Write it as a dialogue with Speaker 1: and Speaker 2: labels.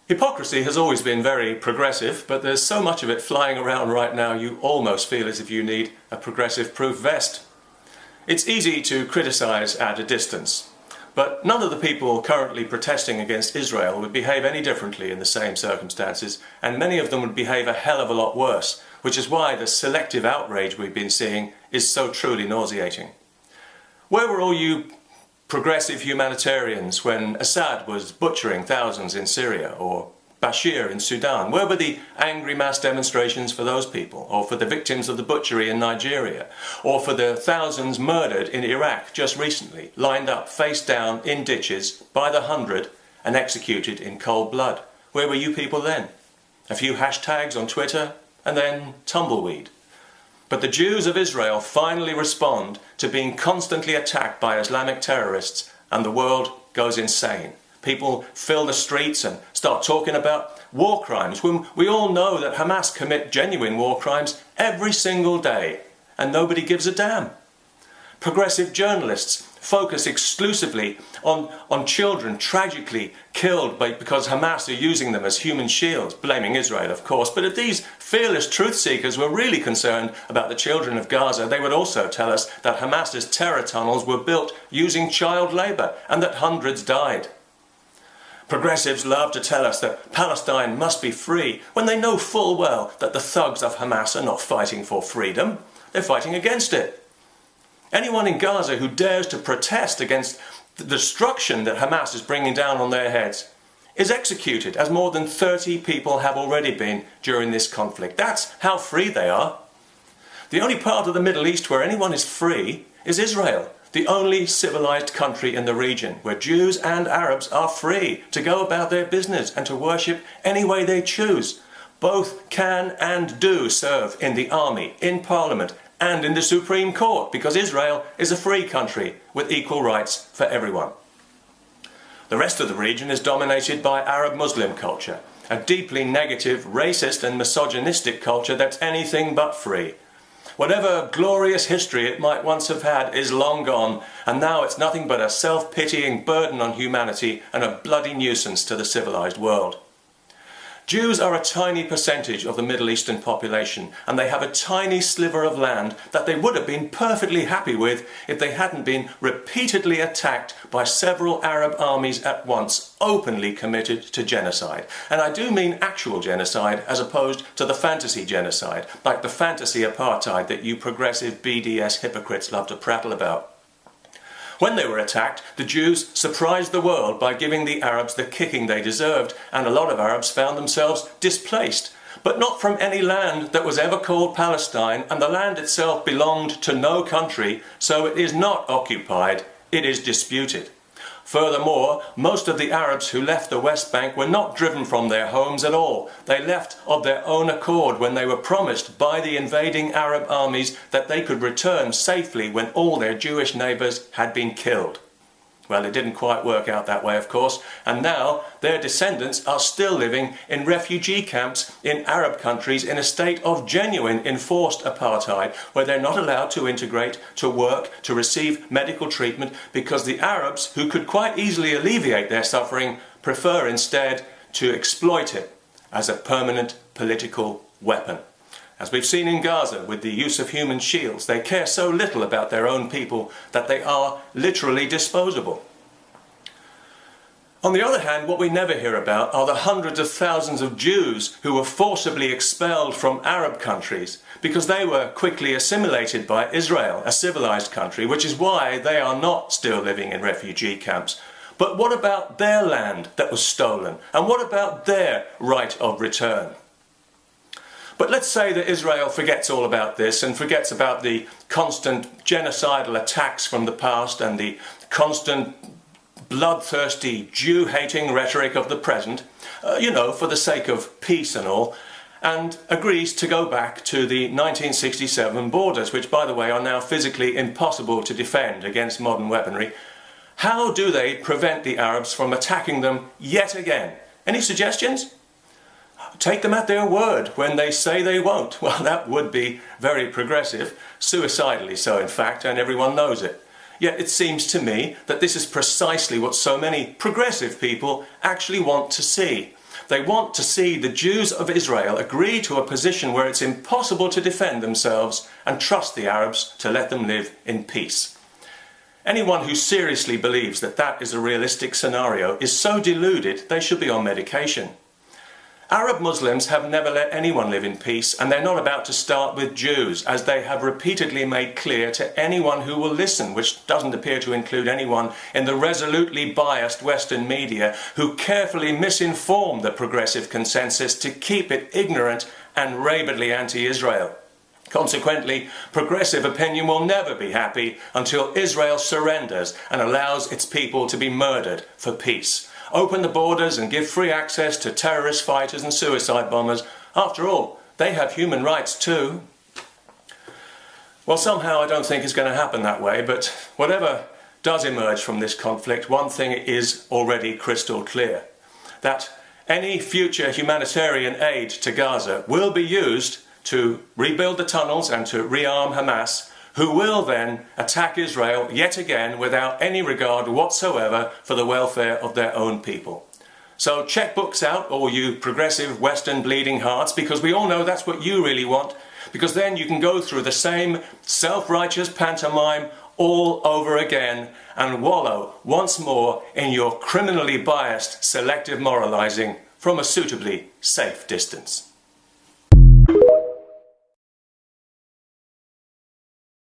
Speaker 1: Hypocrisy has always been very progressive, but there's so much of it flying around right now you almost feel as if you need a progressive-proof vest. It's easy to criticise at a distance, but none of the people currently protesting against Israel would behave any differently in the same circumstances, and many of them would behave a hell of a lot worse, which is why the selective outrage we've been seeing is so truly nauseating. Where were all you progressive humanitarians when Assad was butchering thousands in Syria, or Bashir in Sudan? Where were the angry mass demonstrations for those people, or for the victims of the butchery in Nigeria, or for the thousands murdered in Iraq just recently, lined up face down in ditches by the hundred and executed in cold blood? Where were you people then? A few hashtags on Twitter and then tumbleweed. But the Jews of Israel finally respond to being constantly attacked by Islamic terrorists, and the world goes insane. People fill the streets and start talking about war crimes, when we all know that Hamas commit genuine war crimes every single day, and nobody gives a damn. Progressive journalists focus exclusively on children tragically killed because Hamas are using them as human shields, blaming Israel, of course. But if these fearless truth seekers were really concerned about the children of Gaza, they would also tell us that Hamas's terror tunnels were built using child labour and that hundreds died. Progressives love to tell us that Palestine must be free when they know full well that the thugs of Hamas are not fighting for freedom, they're fighting against it. Anyone in Gaza who dares to protest against the destruction that Hamas is bringing down on their heads is executed, as more than 30 people have already been during this conflict. That's how free they are. The only part of the Middle East where anyone is free is Israel, the only civilized country in the region where Jews and Arabs are free to go about their business and to worship any way they choose. Both can and do serve in the army, in parliament, and in the Supreme Court, because Israel is a free country with equal rights for everyone. The rest of the region is dominated by Arab Muslim culture, a deeply negative, racist and misogynistic culture that's anything but free. Whatever glorious history it might once have had is long gone, and now it's nothing but a self-pitying burden on humanity and a bloody nuisance to the civilized world. Jews are a tiny percentage of the Middle Eastern population, and they have a tiny sliver of land that they would have been perfectly happy with if they hadn't been repeatedly attacked by several Arab armies at once, openly committed to genocide. And I do mean actual genocide as opposed to the fantasy genocide, like the fantasy apartheid that you progressive BDS hypocrites love to prattle about. When they were attacked, the Jews surprised the world by giving the Arabs the kicking they deserved, and a lot of Arabs found themselves displaced, but not from any land that was ever called Palestine, and the land itself belonged to no country, so it is not occupied, it is disputed. Furthermore, most of the Arabs who left the West Bank were not driven from their homes at all. They left of their own accord when they were promised by the invading Arab armies that they could return safely when all their Jewish neighbours had been killed. Well, it didn't quite work out that way, of course, and now their descendants are still living in refugee camps in Arab countries in a state of genuine enforced apartheid, where they're not allowed to integrate, to work, to receive medical treatment, because the Arabs, who could quite easily alleviate their suffering, prefer instead to exploit it as a permanent political weapon. As we've seen in Gaza with the use of human shields, they care so little about their own people that they are literally disposable. On the other hand, what we never hear about are the hundreds of thousands of Jews who were forcibly expelled from Arab countries because they were quickly assimilated by Israel, a civilized country, which is why they are not still living in refugee camps. But what about their land that was stolen? And what about their right of return? But let's say that Israel forgets all about this and forgets about the constant genocidal attacks from the past and the constant bloodthirsty Jew-hating rhetoric of the present, for the sake of peace and all, and agrees to go back to the 1967 borders, which, by the way, are now physically impossible to defend against modern weaponry. How do they prevent the Arabs from attacking them yet again? Any suggestions? Take them at their word when they say they won't. Well, that would be very progressive, suicidally so in fact, and everyone knows it. Yet it seems to me that this is precisely what so many progressive people actually want to see. They want to see the Jews of Israel agree to a position where it's impossible to defend themselves and trust the Arabs to let them live in peace. Anyone who seriously believes that that is a realistic scenario is so deluded they should be on medication. Arab Muslims have never let anyone live in peace, and they're not about to start with Jews, as they have repeatedly made clear to anyone who will listen, which doesn't appear to include anyone in the resolutely biased Western media who carefully misinform the progressive consensus to keep it ignorant and rabidly anti-Israel. Consequently, progressive opinion will never be happy until Israel surrenders and allows its people to be murdered for peace. Open the borders and give free access to terrorist fighters and suicide bombers. After all, they have human rights too. Well, somehow I don't think it's going to happen that way, but whatever does emerge from this conflict, one thing is already crystal clear: that any future humanitarian aid to Gaza will be used to rebuild the tunnels and to rearm Hamas, who will then attack Israel yet again without any regard whatsoever for the welfare of their own people. So check books out, all you progressive Western bleeding hearts, because we all know that's what you really want, because then you can go through the same self-righteous pantomime all over again and wallow once more in your criminally biased selective moralizing from a suitably safe distance.